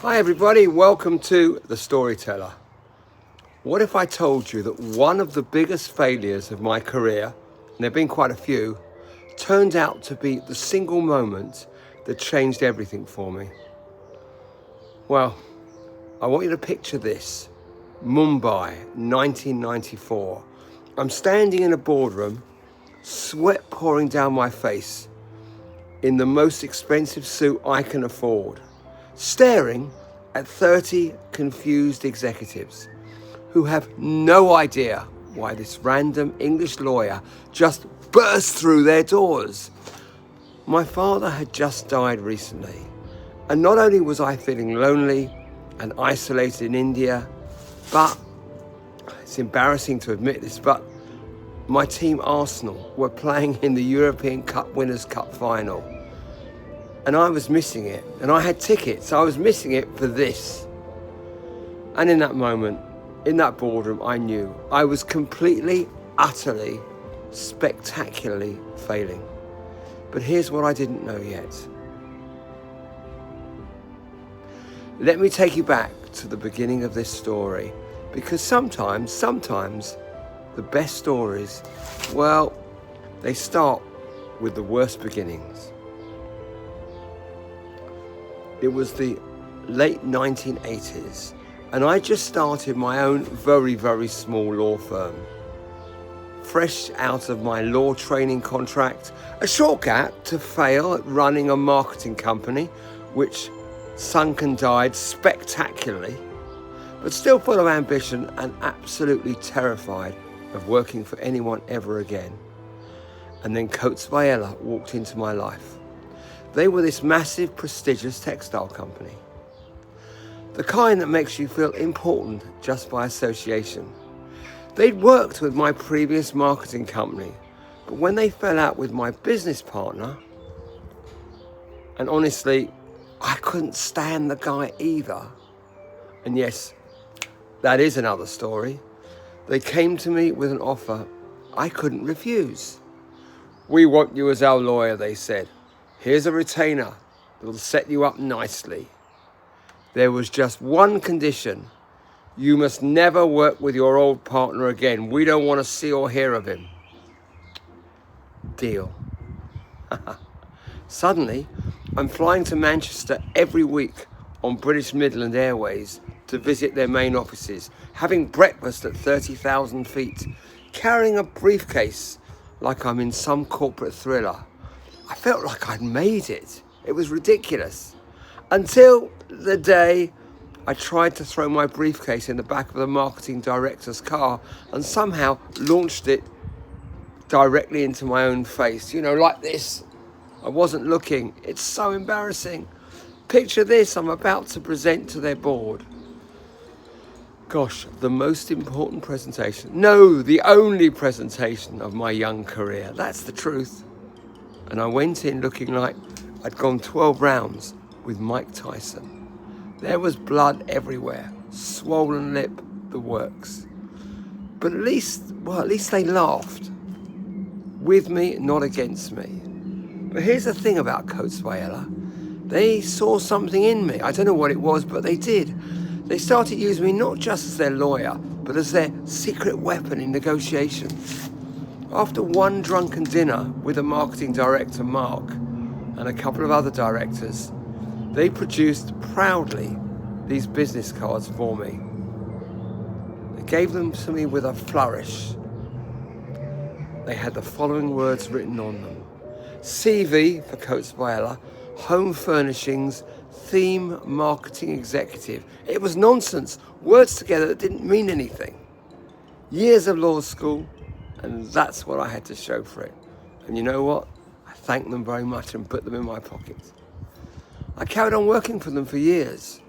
Hi everybody, welcome to The Storyteller. What if I told you that one of the biggest failures of my career, and there have been quite a few, turned out to be the single moment that changed everything for me? Well, I want you to picture this. Mumbai, 1994. I'm standing in a boardroom, sweat pouring down my face, in the most expensive suit I can afford, staring at 30 confused executives who have no idea why this random English lawyer just burst through their doors. My father had just died recently, and not only was I feeling lonely and isolated in India, but it's embarrassing to admit this, but my team Arsenal were playing in the European Cup Winners' Cup final. And I was missing it. And I had tickets. I was missing it for this. And in that moment, in that boardroom, I knew I was completely, utterly, spectacularly failing. But here's what I didn't know yet. Let me take you back to the beginning of this story. Because sometimes, the best stories, well, they start with the worst beginnings. It was the late 1980s, and I just started my own very, very small law firm. Fresh out of my law training contract, a short gap to fail at running a marketing company, which sunk and died spectacularly, but still full of ambition and absolutely terrified of working for anyone ever again. And then Coates by Ella walked into my life. They were this massive, prestigious textile company. The kind that makes you feel important just by association. They'd worked with my previous marketing company, but when they fell out with my business partner, and honestly, I couldn't stand the guy either. And yes, that is another story. They came to me with an offer I couldn't refuse. "We want you as our lawyer," they said. "Here's a retainer that will set you up nicely. There was just one condition. You must never work with your old partner again. We don't want to see or hear of him." Deal. Suddenly, I'm flying to Manchester every week on British Midland Airways to visit their main offices, having breakfast at 30,000 feet, carrying a briefcase like I'm in some corporate thriller. I felt like I'd made it. It was ridiculous. Until the day I tried to throw my briefcase in the back of the marketing director's car and somehow launched it directly into my own face. Like this. I wasn't looking. It's so embarrassing. Picture this, I'm about to present to their board. Gosh, the most important presentation. No, the only presentation of my young career. That's the truth. And I went in looking like I'd gone 12 rounds with Mike Tyson. There was blood everywhere, swollen lip, the works. But at least they laughed. With me, not against me. But here's the thing about Coates by Ella. They saw something in me. I don't know what it was, but they did. They started using me not just as their lawyer, but as their secret weapon in negotiations. After one drunken dinner with the marketing director, Mark, and a couple of other directors, they produced proudly these business cards for me. They gave them to me with a flourish. They had the following words written on them. CV for Coates by Ella, Home Furnishings, Theme Marketing Executive. It was nonsense, words together that didn't mean anything. Years of law school, and that's what I had to show for it. And you know what? I thanked them very much and put them in my pocket. I carried on working for them for years.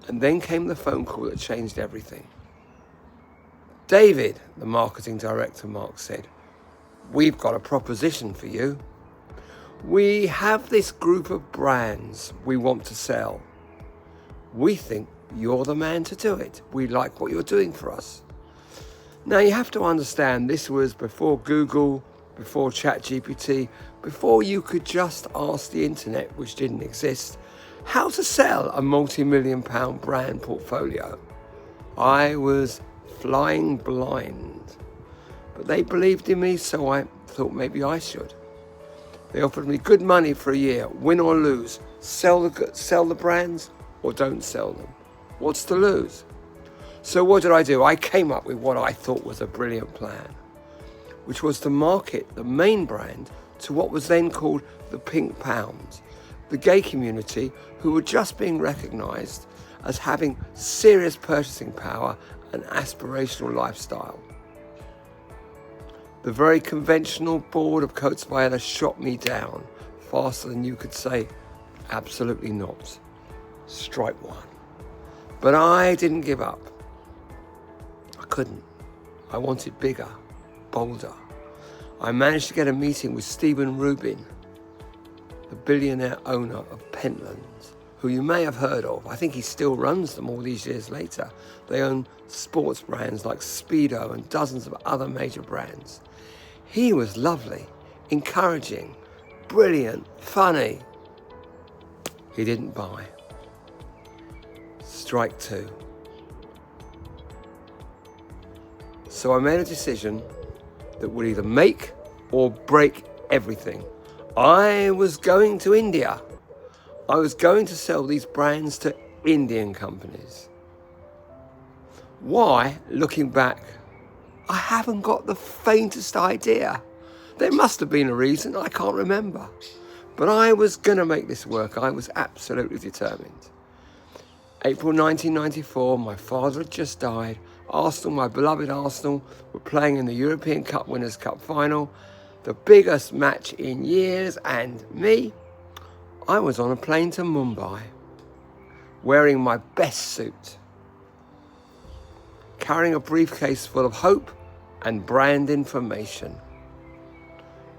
And then came the phone call that changed everything. "David," the marketing director, Mark, said, "we've got a proposition for you. We have this group of brands we want to sell. We think you're the man to do it. We like what you're doing for us." Now you have to understand, this was before Google, before ChatGPT, before you could just ask the internet, which didn't exist, how to sell a multi-million-pound brand portfolio. I was flying blind, but they believed in me, so I thought maybe I should. They offered me good money for a year, win or lose, sell the brands or don't sell them. What's to lose? So what did I do? I came up with what I thought was a brilliant plan, which was to market the main brand to what was then called the Pink Pounds, the gay community who were just being recognised as having serious purchasing power and aspirational lifestyle. The very conventional board of Coats by Ella shot me down faster than you could say, absolutely not. Strike one. But I didn't give up. I couldn't. I wanted bigger, bolder. I managed to get a meeting with Stephen Rubin, the billionaire owner of Pentlands, who you may have heard of. I think he still runs them all these years later. They own sports brands like Speedo and dozens of other major brands. He was lovely, encouraging, brilliant, funny. He didn't buy. Strike two. So I made a decision that would either make or break everything. I was going to India. I was going to sell these brands to Indian companies. Why, looking back, I haven't got the faintest idea. There must have been a reason, I can't remember. But I was going to make this work. I was absolutely determined. April 1994, my father had just died. Arsenal, my beloved Arsenal, were playing in the European Cup Winners' Cup final, the biggest match in years, and me, I was on a plane to Mumbai, wearing my best suit, carrying a briefcase full of hope and brand information,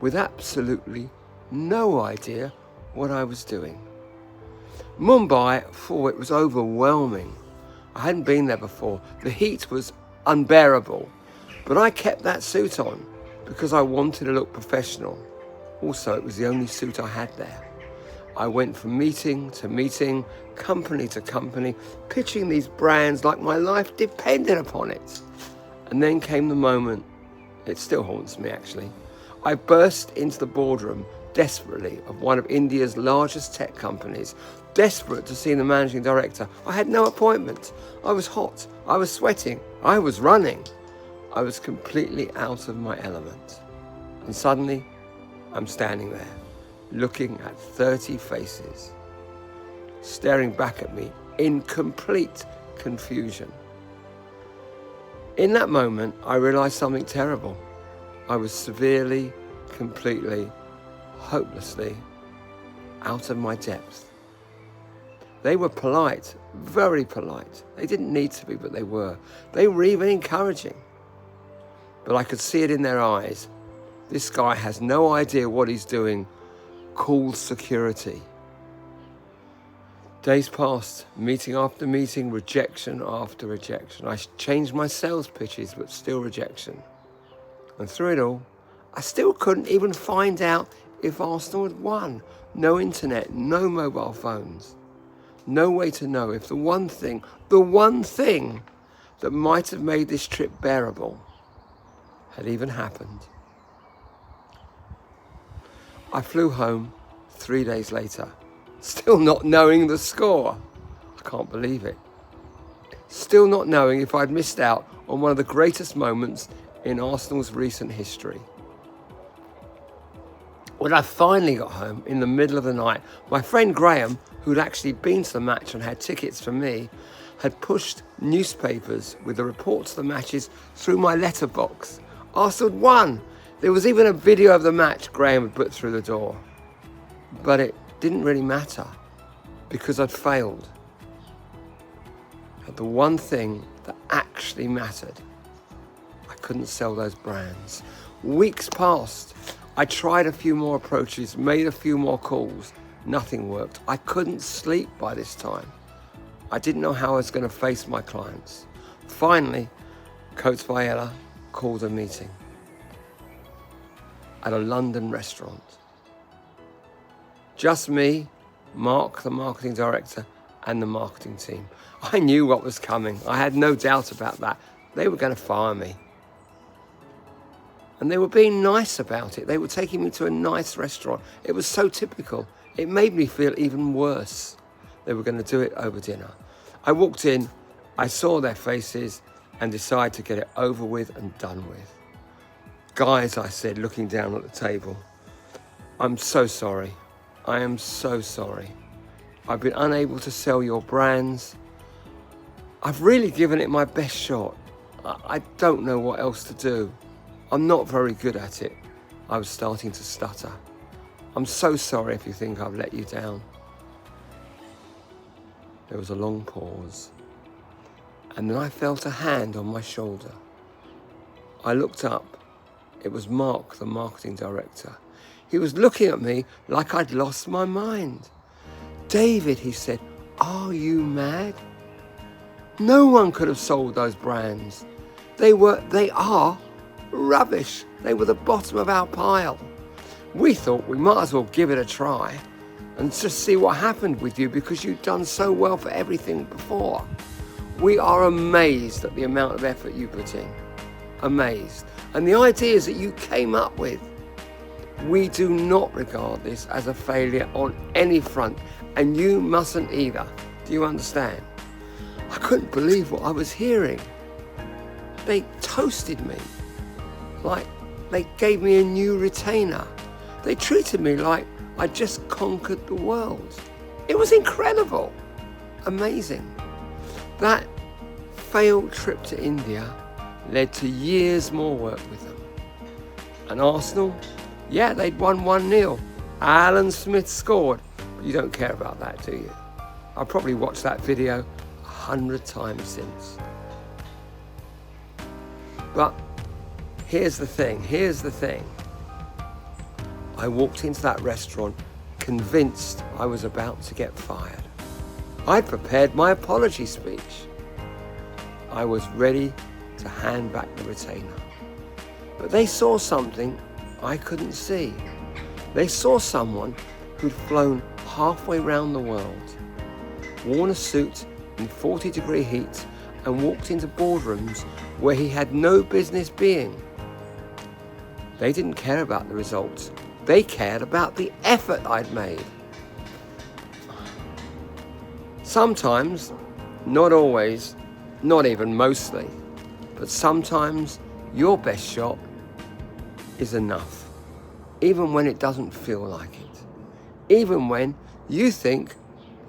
with absolutely no idea what I was doing. Mumbai, it was overwhelming. I hadn't been there before. The heat was unbearable, but I kept that suit on because I wanted to look professional. Also, it was the only suit I had there. I went from meeting to meeting, company to company, pitching these brands like my life depended upon it. And then came the moment, it still haunts me actually. I burst into the boardroom desperately of one of India's largest tech companies, desperate to see the managing director. I had no appointment. I was hot. I was sweating. I was running. I was completely out of my element. And suddenly, I'm standing there, looking at 30 faces, staring back at me in complete confusion. In that moment, I realized something terrible. I was severely, completely, hopelessly out of my depth. They were polite, very polite. They didn't need to be, but they were. They were even encouraging. But I could see it in their eyes. This guy has no idea what he's doing. Call security. Days passed, meeting after meeting, rejection after rejection. I changed my sales pitches, but still rejection. And through it all, I still couldn't even find out if Arsenal had won. No internet, no mobile phones. No way to know if the one thing that might have made this trip bearable had even happened. I flew home 3 days later, still not knowing the score. I can't believe it. Still not knowing if I'd missed out on one of the greatest moments in Arsenal's recent history. When I finally got home in the middle of the night, my friend Graham, who'd actually been to the match and had tickets for me, had pushed newspapers with the reports of the matches through my letterbox. Arsenal had won. There was even a video of the match Graham had put through the door. But it didn't really matter because I'd failed at the one thing that actually mattered. I couldn't sell those brands. Weeks passed. I tried a few more approaches, made a few more calls. Nothing worked. I couldn't sleep by this time. I didn't know how I was going to face my clients. Finally, Coats by Ella called a meeting at a London restaurant. Just me, Mark, the marketing director, and the marketing team. I knew what was coming. I had no doubt about that. They were going to fire me. And they were being nice about it. They were taking me to a nice restaurant. It was so typical. It made me feel even worse. They were going to do it over dinner. I walked in, I saw their faces, and decided to get it over with and done with. Guys, I said, looking down at the table, I'm so sorry. I am so sorry. I've been unable to sell your brands. I've really given it my best shot. I don't know what else to do. I'm not very good at it. I was starting to stutter. I'm so sorry if you think I've let you down. There was a long pause, and then I felt a hand on my shoulder. I looked up. It was Mark, the marketing director. He was looking at me like I'd lost my mind. David, he said, are you mad? No one could have sold those brands. They are rubbish. They were the bottom of our pile. We thought we might as well give it a try and just see what happened with you because you've done so well for everything before. We are amazed at the amount of effort you put in. Amazed. And the ideas that you came up with. We do not regard this as a failure on any front, and you mustn't either. Do you understand? I couldn't believe what I was hearing. They toasted me. Like they gave me a new retainer. They treated me like I just conquered the world. It was incredible. Amazing. That failed trip to India led to years more work with them. And Arsenal, yeah, they'd won 1-0. Alan Smith scored. But you don't care about that, do you? I've probably watched that video 100 times since. But here's the thing. I walked into that restaurant convinced I was about to get fired. I'd prepared my apology speech. I was ready to hand back the retainer. But they saw something I couldn't see. They saw someone who'd flown halfway around the world, worn a suit in 40-degree heat, and walked into boardrooms where he had no business being. They didn't care about the results. They cared about the effort I'd made. Sometimes, not always, not even mostly, but sometimes your best shot is enough, even when it doesn't feel like it, even when you think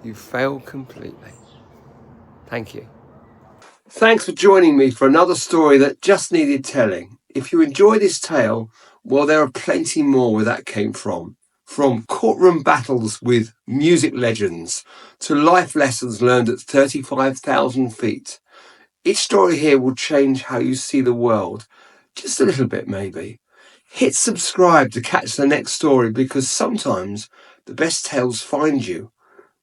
you failed completely. Thank you. Thanks for joining me for another story that just needed telling. If you enjoy this tale, well, there are plenty more where that came from. From courtroom battles with music legends to life lessons learned at 35,000 feet. Each story here will change how you see the world, just a little bit maybe. Hit subscribe to catch the next story because sometimes the best tales find you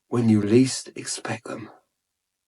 when you least expect them.